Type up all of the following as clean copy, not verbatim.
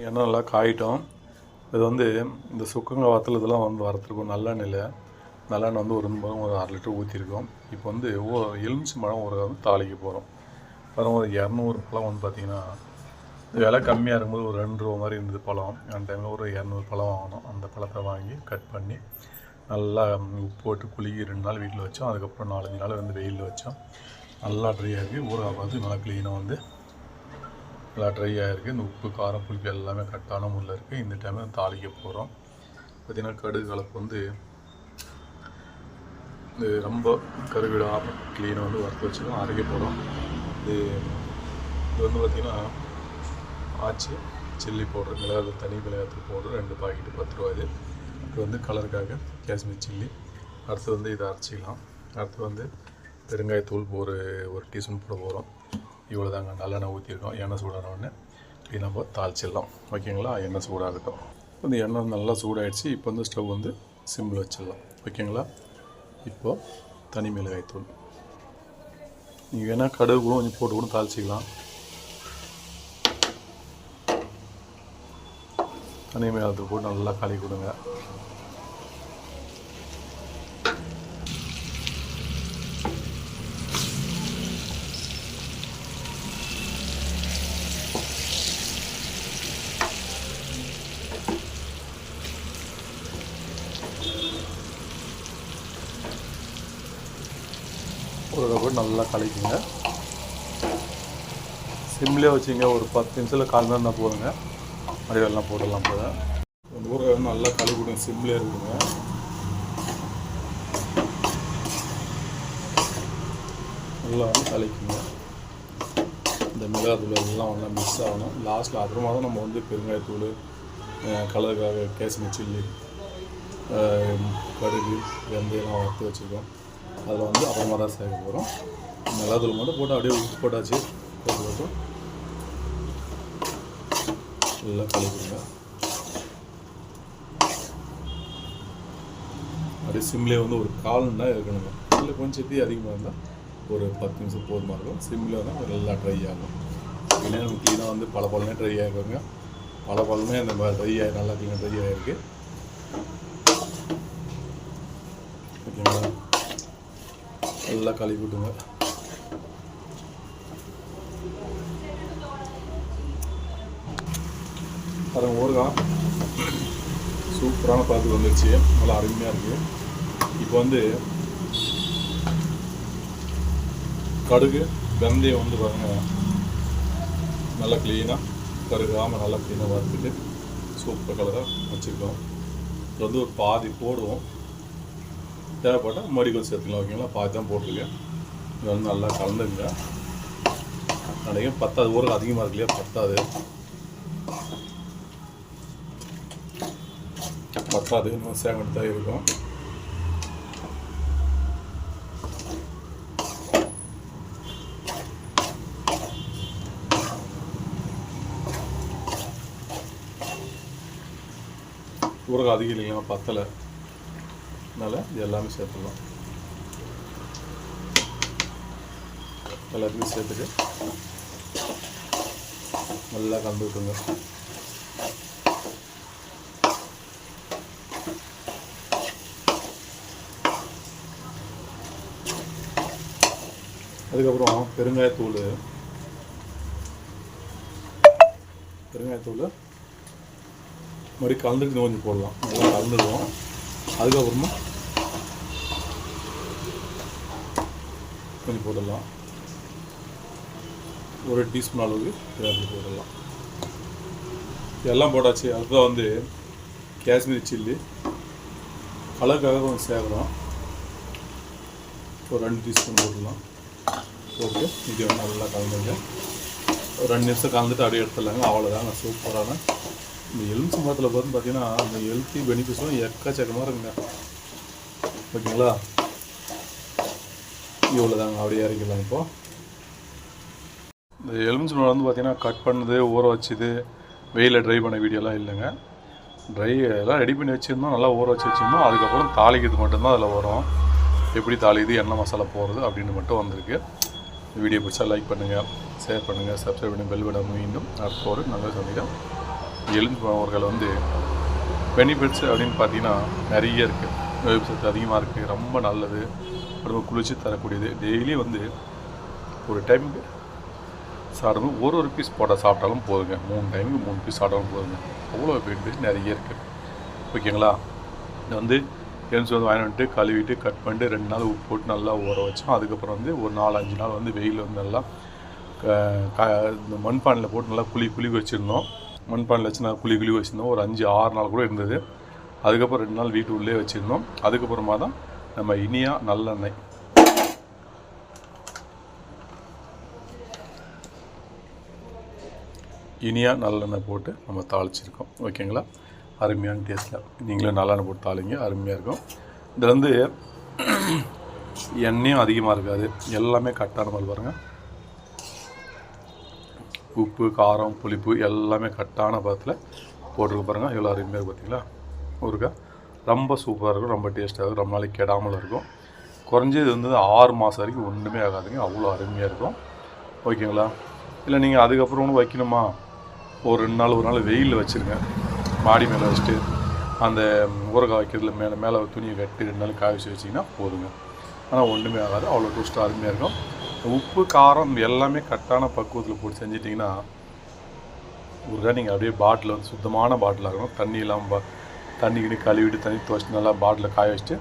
எண்ணெய் நல்லா காயிட்டோம். இது வந்து இந்த சுக்கங்க வத்தல் இதெல்லாம் வந்து வறுத்துருக்கோம். நல்லெண்ணெய் வந்து ஒரு 1/2 லிட்டர் ஊற்றிருக்கோம். இப்போ வந்து எலுமிச்சை பழம் ஒரு தாளிக்க போகிறோம். அப்புறம் ஒரு 200 பழம் வந்து பார்த்திங்கன்னா விலை கம்மியாக இருக்கும்போது ஒரு 2 ரூபா மாதிரி இருந்தது பழம். அந்த டைமில் ஒரு 200 பழம் வாங்கினோம். அந்த பழத்தை வாங்கி கட் பண்ணி நல்லா உப்பு போட்டு குலுக்கி 2 நாள் வீட்டில் வச்சோம். அதுக்கப்புறம் 4-5 நாள் வந்து வெயிலில் வச்சோம். நல்லா ட்ரை ஆகி ஊறுகாய் பார்த்து நல்லா க்ளீனாக வந்து நல்லா ட்ரை ஆகிருக்கு. இந்த உப்பு காரம் புளிப்பு எல்லாமே கரெக்டான முறையில் இருக்குது. இந்த டைமில் தாளிக்க போகிறோம். பார்த்திங்கன்னா கடுகு கலப்பு வந்து இது ரொம்ப கருவிடாமல் க்ளீனாக வந்து வறுத்து வச்சுக்கோம். அரைக்க போகிறோம். இது வந்து பார்த்திங்கன்னா ஆச்சி சில்லி பவுடர், தனி மிளகாத்தூள் பவுடர் 2 பாக்கெட்டு 10 ரூபா. இது வந்து கலருக்காக காஷ்மீர் சில்லி. அடுத்து வந்து இதை அரைச்சிக்கலாம். அடுத்து வந்து பெருங்காயத்தூள் ஒரு டீஸ்பூன் போட போகிறோம். இவ்வளோ தாங்க. நல்லெண்ணெய் ஊற்றிருக்கோம். எண்ணெய் சூடானோடனே இப்படி நம்ம தாளிச்சிடலாம். ஓகேங்களா? எண்ணெய் சூடாகட்டும். இந்த எண்ணெய் நல்லா சூடாகிடுச்சு. இப்போ வந்து ஸ்டவ் வந்து சிம்மில் வச்சிடலாம். ஓகேங்களா? இப்போது தனி மிளகாய்த்தூள் நீங்கள் வேணால் கடுகு கூட கொஞ்சம் போட்டு கூட தாளிச்சிக்கலாம். தனி மிளகாய்த்தூள் போட்டு நல்லா கலக்கி கொடுங்க. ஒரு போட்டு நல்லா கலக்கிங்க. சிம்லேயே வச்சுங்க. ஒரு 10 நிமிஷத்தில் 1/4 மணி நேரம் போடுங்க. மறுபடியும் போடலாம் போல. ஊறுகாய் நல்லா கலக்கி கொடுங்க. சிம்லேயே இருக்குங்க. நல்லா வந்து கலக்கிங்க. இந்த மிளகாத்தூள் எல்லாம் ஒன்றா மிக்ஸ் ஆகணும். லாஸ்ட்டில் அப்புறமா தான் நம்ம வந்து பெருங்காயத்தூள், கலருக்காக காஷ்மீர் சில்லி, கடுகு, வெந்தயம்லாம் வறுத்து வச்சுருக்கோம். அதில் வந்து அப்புறமா தான் சேர்க்க போகிறோம். மிளகாத்தூள் மட்டும் போட்டு அப்படியே உப்பு போட்டாச்சு. போட்டு நல்லா கலக்கிடுங்க. அப்படியே சிம்லேயே வந்து ஒரு 1/4 மணி நேரம் இருக்கணுங்க. இல்லை கொஞ்சம் தீ அதிகமாக இருந்தால் ஒரு 10 நிமிஷம் போதுமாக இருக்கும். சிம்மில் தான் நல்லா ட்ரை ஆகும். ஏன்னா நம்ம க்ளீனாக வந்து பழமே ட்ரை ஆகிருங்க. பழமே அந்த மாதிரி ட்ரை ஆகி நல்லா க்ளீனாக ட்ரை ஆகிருக்கு. ஓகேங்களா? நல்லா கழுவி விட்டுங்க. பாருங்கள், ஊறுகாய் சூப்பரான பார்த்து வந்துடுச்சு. நல்லா அருமையாக இருக்குது. இப்போ வந்து கடுகு வெந்தயம் வந்து பாருங்கள் நல்லா க்ளீனாக கருகாமல் நல்லா க்ளீனாக வறுத்துட்டு சூப்பர் கலராக வச்சுருக்கோம். இது வந்து ஒரு பாதி போடுவோம். தேவைப்பட்டால் மறுபடியும் சேர்த்துக்கலாம். ஓகேங்களா? பாதி தான் போட்டிருக்கேன். இது வந்து நல்லா கலந்துங்க. நினைக்கிறேன் பத்தாது. ஊறுகாய் அதிகமாக இருக்கு இல்லையா? பத்தாது இன்னும் சேகட்டு தான் இருக்கும். ஊறுகாய் அதிகம் இல்லைங்களா? பத்தலை. அதனால் இது எல்லாமே சேர்த்துக்கலாம். எல்லாத்தையும் சேர்த்துட்டு நல்லா கலந்து விட்டுருங்க. அதுக்கப்புறம் பெருங்காயத்தூள் மறுபடியும் கலந்துட்டு கொஞ்சம் போடலாம். நல்லா கலந்துடுவோம். அதுக்கப்புறமா கொஞ்சம் போடலாம். ஒரு டீஸ்பூன் அளவுக்கு கிராம்பு போடலாம். எல்லாம் போட்டாச்சு. அதுதான் வந்து காஷ்மீரி சில்லி கலருக்காக கொஞ்சம் சேர்க்குறோம். ஒரு 2 டீஸ்பூன் போடலாம். போட்டு இது வந்து நல்லா கலந்துங்க. ஒரு 2 நிமிஷம் கலந்துட்டு அப்படியே எடுத்துடலாங்க. அவ்வளோதாங்க. சூப்பரான இந்த எலுமிச்சை மரத்தில் பார்த்தீங்கன்னா அந்த ஹெல்த்தி பெனிஃபிட்ஸும் எக்கச்சக்கமாக இருக்குங்க. ஓகேங்களா? இவ்வளோ தாங்க. அப்படியே இறக்கிடலாம். இப்போது இந்த எலுமிச்சை மரம் வந்து பார்த்திங்கன்னா கட் பண்ணது, ஊற வச்சுது, வெயிலில் ட்ரை பண்ண வீடியோலாம் இல்லைங்க. எல்லாம் ரெடி பண்ணி வச்சுருந்தோம். நல்லா ஊற வச்சுருந்தோம். அதுக்கப்புறம் தாளிக்கிறது மட்டும்தான் அதில் வரும். எப்படி தாளிக்குது, எண்ணெய் மசாலா போடுறது அப்படின்னு மட்டும் வந்திருக்கு. வீடியோ பிடிச்சா லைக் பண்ணுங்கள், ஷேர் பண்ணுங்கள், சப்ஸ்கிரைப் பண்ணுங்கள், பெல் பட்டன் மீண்டும் அடுத்த ஒரு நல்ல சந்திக்கிறேன். எலுமிச்சை ஊறுகாயில் வந்து பெனிஃபிட்ஸ் அப்படின்னு பார்த்தீங்கன்னா நிறைய இருக்குது. சத்து அதிகமாக இருக்குது, ரொம்ப நல்லது, உடம்பு குளிர்ச்சி தரக்கூடியது. டெய்லி வந்து ஒரு டைமுக்கு சாப்பிடும் ஒரு பீஸ் போட்டால் சாப்பிட்டாலும் போதுங்க. 3 டைமுக்கு 3 பீஸ் சாப்பிட்டாலும் போதுங்க. அவ்வளோ பெனிஃபிட் நிறைய இருக்குது. ஓகேங்களா? இது வந்து எலுமிச்சை வந்து வாங்கி வந்துட்டு கழுவிட்டு கட் பண்ணிட்டு 2 நாள் உப்பு போட்டு நல்லா ஊற வச்சோம். அதுக்கப்புறம் வந்து ஒரு 4-5 நாள் வந்து வெயில் வந்து நல்லா இந்த மண்பானையில் போட்டு நல்லா குழி வச்சுருந்தோம். மண்பானையில் வச்சு நல்லா குழி வச்சுருந்தோம். ஒரு 5-6 நாள் கூட இருந்தது. அதுக்கப்புறம் 2 நாள் வீட்டு உள்ளே வச்சுருந்தோம். அதுக்கப்புறமா தான் நம்ம இனியா நல்லெண்ணெய் போட்டு நம்ம தாளிச்சிருக்கோம். ஓகேங்களா? அருமையான டேஸ்ட்டில் நீங்களும் நல்லெண்ணெய் போட்டு தாளிங்க, அருமையாக இருக்கும். இதில் வந்து எண்ணெயும் அதிகமாக இருக்காது, எல்லாமே கரெக்டான மாதிரி பாருங்கள். உப்பு, காரம், புளிப்பு எல்லாமே கரெக்டான பதத்தில் போட்டிருக்க பாருங்கள். எவ்வளோ அருமையாக இருக்கும் பார்த்தீங்களா? ஊறுகாய் ரொம்ப சூப்பராக இருக்கும், ரொம்ப டேஸ்ட்டாக இருக்கும், ரொம்ப நாளைக்கு கெடாமல் இருக்கும். குறைஞ்சது வந்து 6 மாதம் வரைக்கும் ஒன்றுமே ஆகாதுங்க, அவ்வளோ அருமையாக இருக்கும். ஓகேங்களா? இல்லை நீங்கள் அதுக்கப்புறம் ஒன்று வைக்கணுமா, ஒரு 2 நாள் வெயிலில் வச்சுருங்க. மாடி மேலே வச்சுட்டு அந்த ஊறுகாய் வைக்கிறதுல மேலே துணியை கட்டி 2 நாள் காய வச்சிங்கன்னா போதுங்க. ஆனால் ஒன்றுமே ஆகாது, அவ்வளோ டேஸ்ட்டாக அருமையாக இருக்கும். உப்பு, காரம் எல்லாமே கரெக்டான பக்குவத்தில் போட்டு செஞ்சிட்டிங்கன்னா ஊறுகாய் நீங்கள் அப்படியே பாட்டில் வந்து சுத்தமான பாட்டில் ஆகணும். தண்ணி இல்லாமல் தண்ணி கழுவிட்டு தண்ணி துவச்சிட்டு நல்லா பாட்டில் காய வச்சுட்டு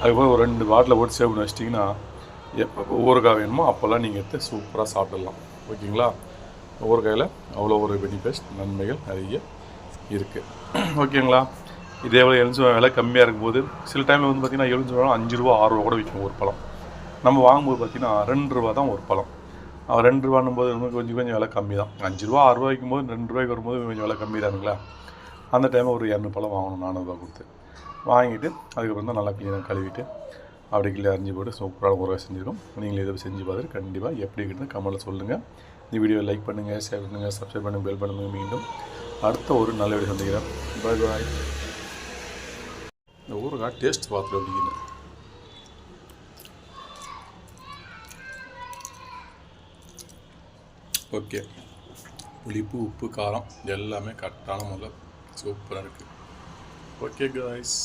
அதுக்கப்புறம் ஒரு 2 பாட்டில் போட்டு சேவ் பண்ணி வச்சிட்டிங்கன்னா எப்போ ஊறுகாய் வேணுமோ அப்போல்லாம் நீங்கள் எடுத்து சூப்பராக சாப்பிடலாம். ஓகேங்களா? ஊறுகாயில் அவ்வளோ ஒரு பெனிஃபிட்ஸ் நன்மைகள் நிறைய இருக்குது. ஓகேங்களா? இதே போல் எலுமிச்சை விலை கம்மியாக இருக்கும்போது சில டைமில் வந்து பார்த்திங்கன்னா எலுமிச்சை பழம் 5 ரூபா 6 ரூபா கூட விற்கும் ஒரு பழம். நம்ம வாங்கும்போது பார்த்திங்கன்னா 2 ரூபா தான் ஒரு பழம். 2 ரூபான்னும் போது கொஞ்சம் விலை கம்மி தான். 5 ரூபா 6 ரூபாய்க்கு போது 2 ரூபாய்க்கு வரும்போது கொஞ்சம் விலை கம்மி தானுங்களா? அந்த டைமில் ஒரு 200 பழம் வாங்கணும், 400 ரூபா கொடுத்து வாங்கிட்டு அதுக்கப்புறம் தான் நல்லா க்ளீனாக கழுவிட்டு அப்படி கிளி அரிஞ்சு போட்டு சூப்பரான ஊறுகாய் செஞ்சுருக்கோம். நீங்களும் இதை செஞ்சு பார்த்துட்டு கண்டிப்பாக எப்படி இருக்குன்னு கமெண்ட்டில் சொல்லுங்கள். இந்த வீடியோ லைக் பண்ணுங்கள், ஷேர் பண்ணுங்கள், சப்ஸ்கிரைப் பண்ணுங்கள், பெல் பண்ணுங்கள். மீண்டும் அடுத்த ஒரு நல்ல வீடியோ சந்திக்கிறேன். பாய் பாய். இந்த ஊறுகாய் டேஸ்ட் பார்த்துட்டு அப்படிங்க. ஓகே, புளிப்பு, உப்பு, காரம் எல்லாமே கரெக்டான முறையில் சூப்பராக இருக்குது. Okay guys.